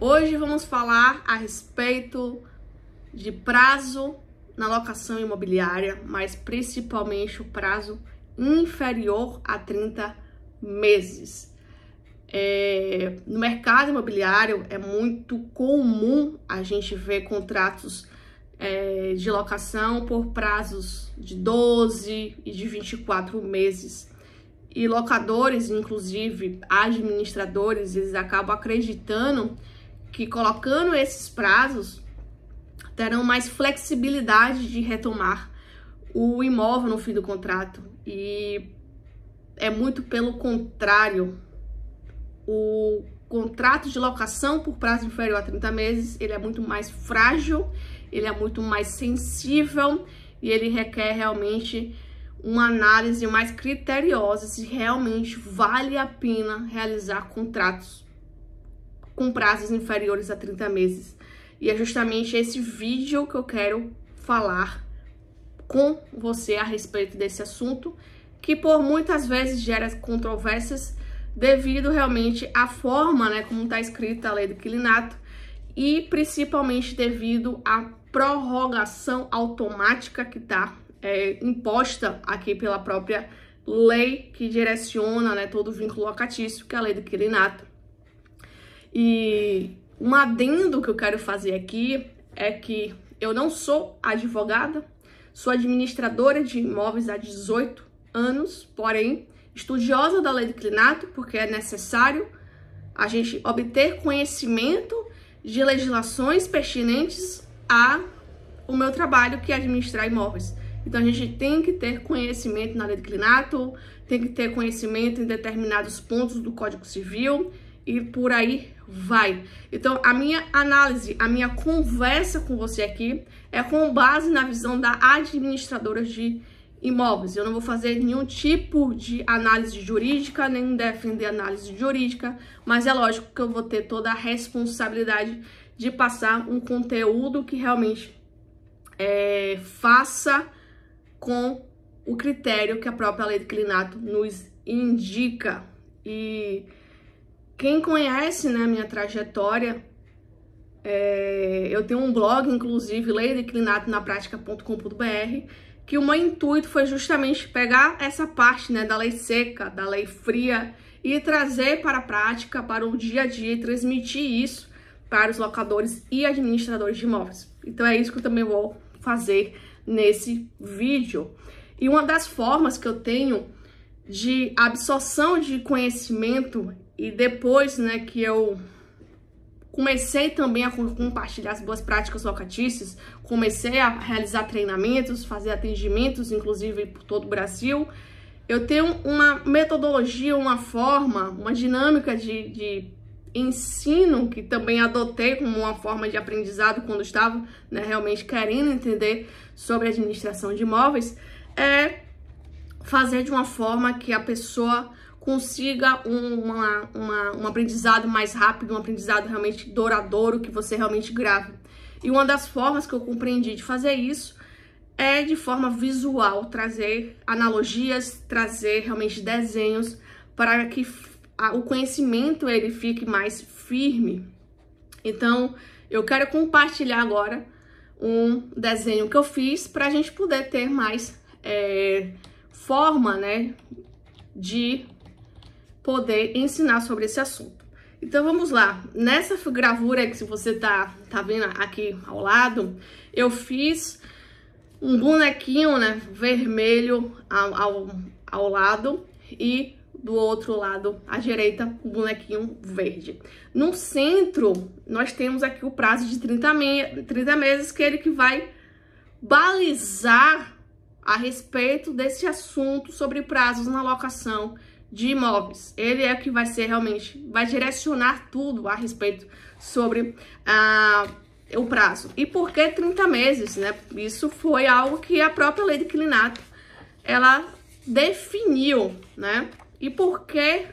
Hoje vamos falar a respeito de prazo na locação imobiliária, mas principalmente o prazo inferior a 30 meses. No mercado imobiliário é muito comum a gente ver contratos de locação por prazos de 12 e de 24 meses. E locadores, inclusive administradores, eles acabam acreditando que colocando esses prazos terão mais flexibilidade de retomar o imóvel no fim do contrato. E é muito pelo contrário. O contrato de locação por prazo inferior a 30 meses, ele é muito mais frágil, ele é muito mais sensível e ele requer realmente uma análise mais criteriosa se realmente vale a pena realizar contratos com prazos inferiores a 30 meses. E é justamente esse vídeo que eu quero falar com você a respeito desse assunto, que por muitas vezes gera controvérsias devido realmente à forma, como está escrita a lei do inquilinato, e principalmente devido à prorrogação automática que está imposta aqui pela própria lei que direciona todo o vínculo locatício, que é a lei do inquilinato. E um adendo que eu quero fazer aqui é que eu não sou advogada, sou administradora de imóveis há 18 anos, porém estudiosa da lei do inquilinato, porque é necessário a gente obter conhecimento de legislações pertinentes ao meu trabalho, que é administrar imóveis. Então a gente tem que ter conhecimento na lei do inquilinato, tem que ter conhecimento em determinados pontos do Código Civil e por aí vai. Então a minha análise, a minha conversa com você aqui é com base na visão da administradora de imóveis. Eu não vou fazer nenhum tipo de análise jurídica, nem defender análise jurídica, mas é lógico que eu vou ter toda a responsabilidade de passar um conteúdo que realmente faça com o critério que a própria lei do inquilinato nos indica. E quem conhece a minha trajetória, eu tenho um blog, inclusive, leidoinquilinato-na-prática.com.br, que o meu intuito foi justamente pegar essa parte da lei seca, da lei fria, e trazer para a prática, para o dia a dia, e transmitir isso para os locadores e administradores de imóveis. Então é isso que eu também vou fazer nesse vídeo. E uma das formas que eu tenho de absorção de conhecimento, e depois que eu comecei também a compartilhar as boas práticas locatícias, comecei a realizar treinamentos, fazer atendimentos, inclusive por todo o Brasil, eu tenho uma metodologia, uma forma, uma dinâmica de ensino que também adotei como uma forma de aprendizado quando estava realmente querendo entender sobre administração de imóveis, é fazer de uma forma que a pessoa consiga um aprendizado mais rápido, um aprendizado realmente duradouro, que você realmente grave. E uma das formas que eu compreendi de fazer isso é de forma visual, trazer analogias, trazer realmente desenhos para que o conhecimento ele fique mais firme. Então, eu quero compartilhar agora um desenho que eu fiz para a gente poder ter mais forma, de poder ensinar sobre esse assunto. Então vamos lá. Nessa gravura que você tá vendo aqui ao lado, eu fiz um bonequinho vermelho ao lado e do outro lado à direita um bonequinho verde. No centro nós temos aqui o prazo de 30 meses, que é ele que vai balizar a respeito desse assunto sobre prazos na locação de imóveis. Ele é que vai ser realmente, vai direcionar tudo a respeito sobre o prazo. E por que 30 meses, Isso foi algo que a própria lei do inquilinato, ela definiu, E por que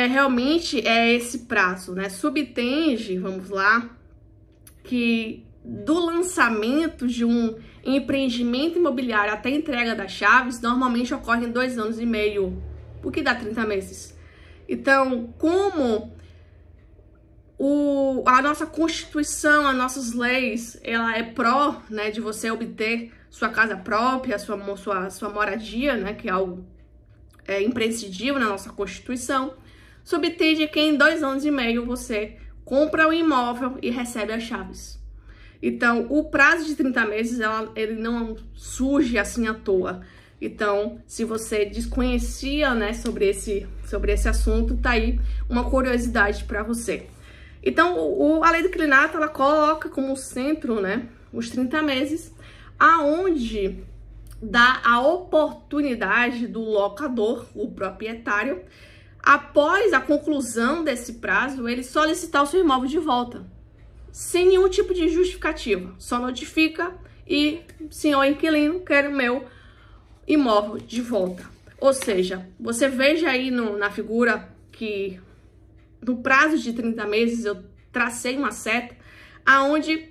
realmente é esse prazo, Subtende, vamos lá, que do lançamento de um empreendimento imobiliário até a entrega das chaves, normalmente ocorre em 2 anos e meio, o que dá 30 meses. Então, como o a nossa Constituição, as nossas leis, ela é pró, né, de você obter sua casa própria, sua moradia, né, que é algo imprescindível na nossa Constituição, subtende que em 2 anos e meio você compra o imóvel e recebe as chaves. Então, o prazo de 30 meses, ele não surge assim à toa. Então, se você desconhecia, né, sobre esse assunto, tá aí uma curiosidade para você. Então, a lei do inquilinato, ela coloca como centro, né, os 30 meses, aonde dá a oportunidade do locador, o proprietário, após a conclusão desse prazo, ele solicitar o seu imóvel de volta, sem nenhum tipo de justificativa. Só notifica e, senhor inquilino, quero o meu imóvel de volta. Ou seja, você veja aí na figura que no prazo de 30 meses eu tracei uma seta aonde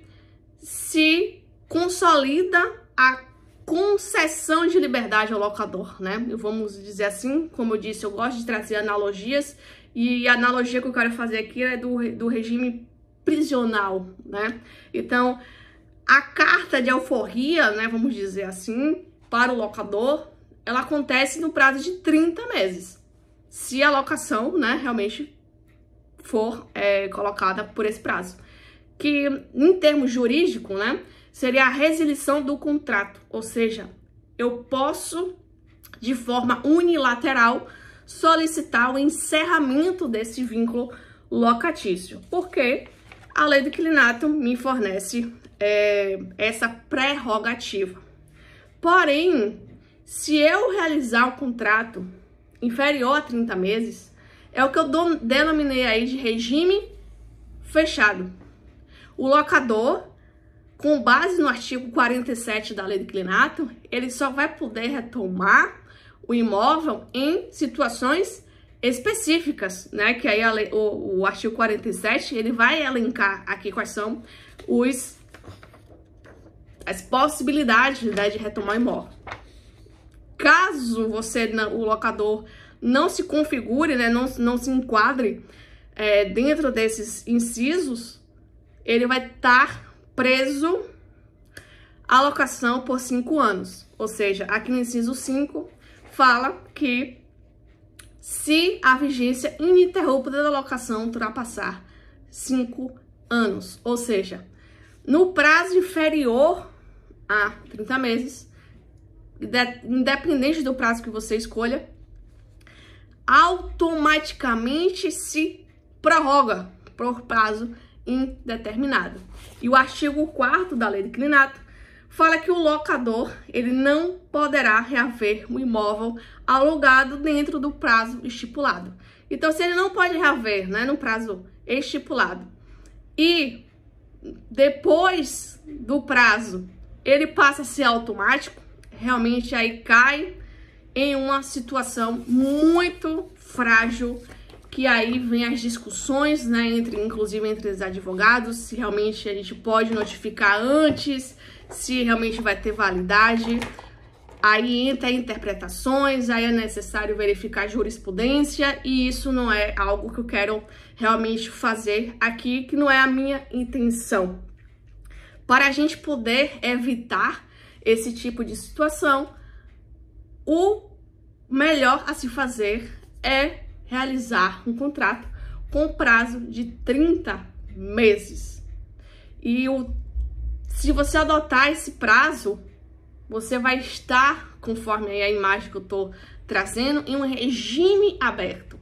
se consolida a concessão de liberdade ao locador, né? Vamos dizer assim, como eu disse, eu gosto de trazer analogias, e a analogia que eu quero fazer aqui é do regime prisional, né? Então, a carta de alforria, né, vamos dizer assim, para o locador, ela acontece no prazo de 30 meses, se a locação, né, realmente for colocada por esse prazo, que em termos jurídicos, né, seria a resilição do contrato, ou seja, eu posso, de forma unilateral, solicitar o encerramento desse vínculo locatício, porque a lei do inquilinato me fornece essa prerrogativa. Porém, se eu realizar um contrato inferior a 30 meses, é o que eu denominei aí de regime fechado. O locador, com base no artigo 47 da lei do inquilinato, ele só vai poder retomar o imóvel em situações específicas, né? Que aí o artigo 47, ele vai elencar aqui quais são as possibilidades, né, de retomar o imóvel. Caso o locador não se configure, né, não se enquadre dentro desses incisos, ele vai estar preso à locação por 5 anos. Ou seja, aqui no inciso 5 fala que se a vigência ininterrupta da locação ultrapassar 5 anos, ou seja, no prazo inferior a 30 meses, independente do prazo que você escolha, automaticamente se prorroga por prazo indeterminado. E o artigo 4º da lei do inquilinato fala que o locador, ele não poderá reaver o imóvel alugado dentro do prazo estipulado. Então, se ele não pode reaver, né, no prazo estipulado, e depois do prazo ele passa a ser automático, realmente aí cai em uma situação muito frágil, que aí vem as discussões, né, inclusive entre os advogados, se realmente a gente pode notificar antes, se realmente vai ter validade. Aí entra interpretações, aí é necessário verificar a jurisprudência, e isso não é algo que eu quero realmente fazer aqui, que não é a minha intenção. Para a gente poder evitar esse tipo de situação, o melhor a se fazer é realizar um contrato com prazo de 30 meses. E se você adotar esse prazo, você vai estar, conforme aí a imagem que eu estou trazendo, em um regime aberto.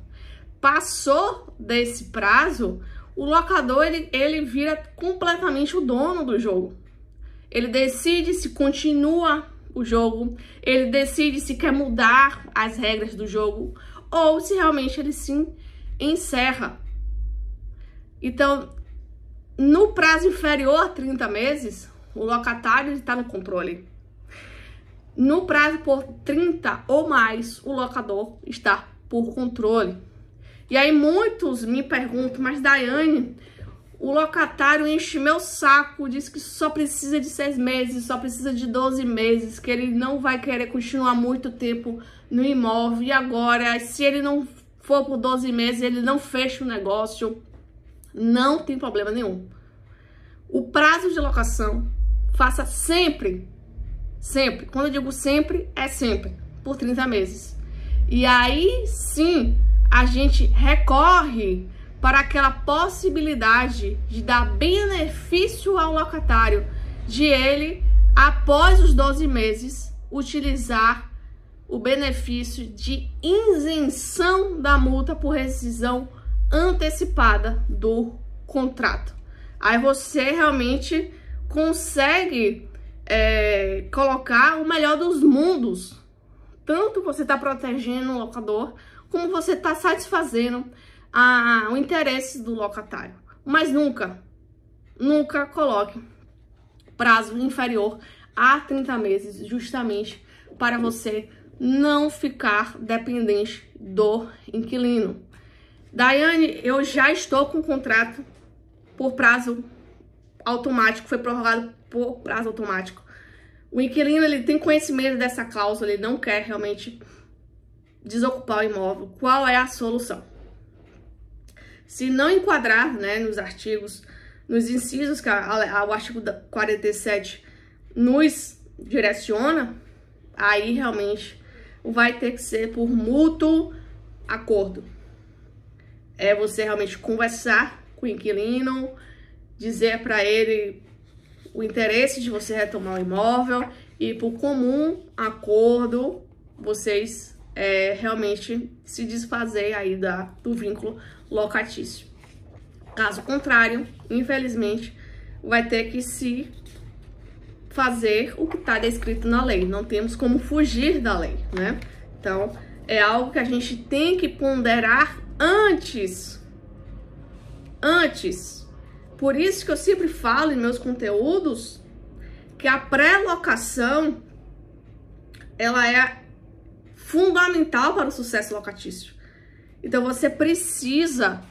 Passou desse prazo, o locador ele vira completamente o dono do jogo. Ele decide se continua o jogo, ele decide se quer mudar as regras do jogo ou se realmente ele sim encerra. Então, no prazo inferior a 30 meses, o locatário está no controle. No prazo por 30 ou mais, o locador está por controle. E aí muitos me perguntam, mas Daiane, o locatário enche meu saco, diz que só precisa de 6 meses, só precisa de 12 meses, que ele não vai querer continuar muito tempo no imóvel. E agora, se ele não for por 12 meses, ele não fecha o negócio. não tem problema nenhum. O prazo de locação, faça sempre, quando eu digo sempre, é sempre, por 30 meses. E aí sim, a gente recorre para aquela possibilidade de dar benefício ao locatário, de ele, após os 12 meses, utilizar o benefício de isenção da multa por rescisão antecipada do contrato. Aí você realmente consegue colocar o melhor dos mundos. Tanto você está protegendo o locador, como você está satisfazendo o interesse do locatário. Mas nunca coloque prazo inferior a 30 meses, justamente para você não ficar dependente do inquilino. Daiane, eu já estou com o contrato por prazo automático, foi prorrogado por prazo automático. O inquilino, ele tem conhecimento dessa cláusula, ele não quer realmente desocupar o imóvel. Qual é a solução? Se não enquadrar, né, nos artigos, nos incisos que o artigo 47 nos direciona, aí realmente vai ter que ser por mútuo acordo. É você realmente conversar com o inquilino, dizer para ele o interesse de você retomar o imóvel e por comum acordo vocês realmente se desfazer aí do vínculo locatício. Caso contrário, infelizmente, vai ter que se fazer o que está descrito na lei. Não temos como fugir da lei, né? Então, é algo que a gente tem que ponderar antes. Por isso que eu sempre falo em meus conteúdos que a pré-locação ela é fundamental para o sucesso locatício. Então você precisa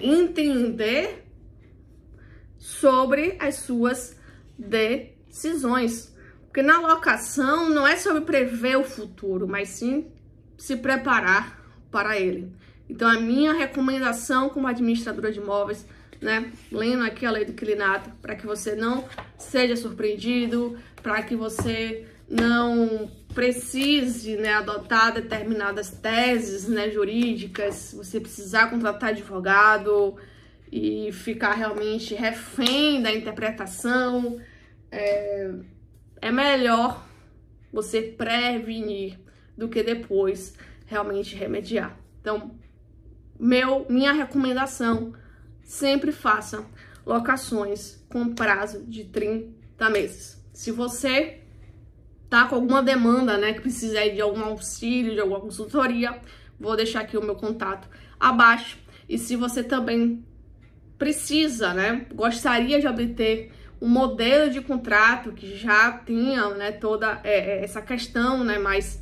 entender sobre as suas decisões. Porque na locação não é sobre prever o futuro, mas sim se preparar para ele. Então a minha recomendação como administradora de imóveis, né, lendo aqui a lei do inquilinato, para que você não seja surpreendido, para que você não precise, né, adotar determinadas teses, né, jurídicas, você precisar contratar advogado e ficar realmente refém da interpretação, é melhor você prevenir do que depois realmente remediar. Então, minha recomendação, sempre faça locações com prazo de 30 meses. Se você tá com alguma demanda, né, que precisa aí de algum auxílio, de alguma consultoria, vou deixar aqui o meu contato abaixo. E se você também precisa, né, gostaria de obter um modelo de contrato que já tenha, né, toda essa questão, né, mais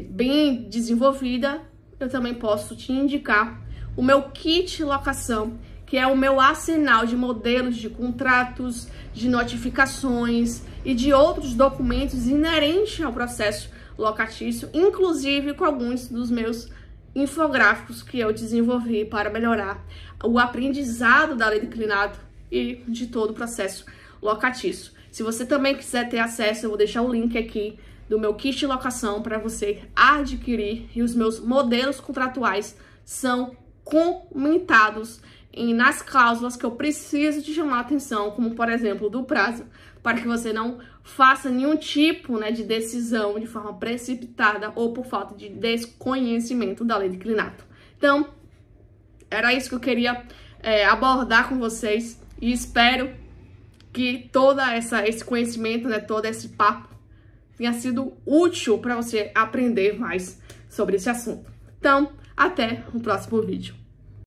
bem desenvolvida, eu também posso te indicar o meu kit locação, que é o meu arsenal de modelos de contratos, de notificações e de outros documentos inerentes ao processo locatício, inclusive com alguns dos meus infográficos que eu desenvolvi para melhorar o aprendizado da lei do inquilinato e de todo o processo locatício. Se você também quiser ter acesso, eu vou deixar o link aqui do meu kit de locação para você adquirir, e os meus modelos contratuais são comentados nas cláusulas que eu preciso te chamar a atenção, como por exemplo do prazo, para que você não faça nenhum tipo, né, de decisão de forma precipitada ou por falta de desconhecimento da lei do inquilinato. Então, era isso que eu queria abordar com vocês, e espero que todo esse conhecimento, né, todo esse papo tenha sido útil para você aprender mais sobre esse assunto. Então, até o próximo vídeo.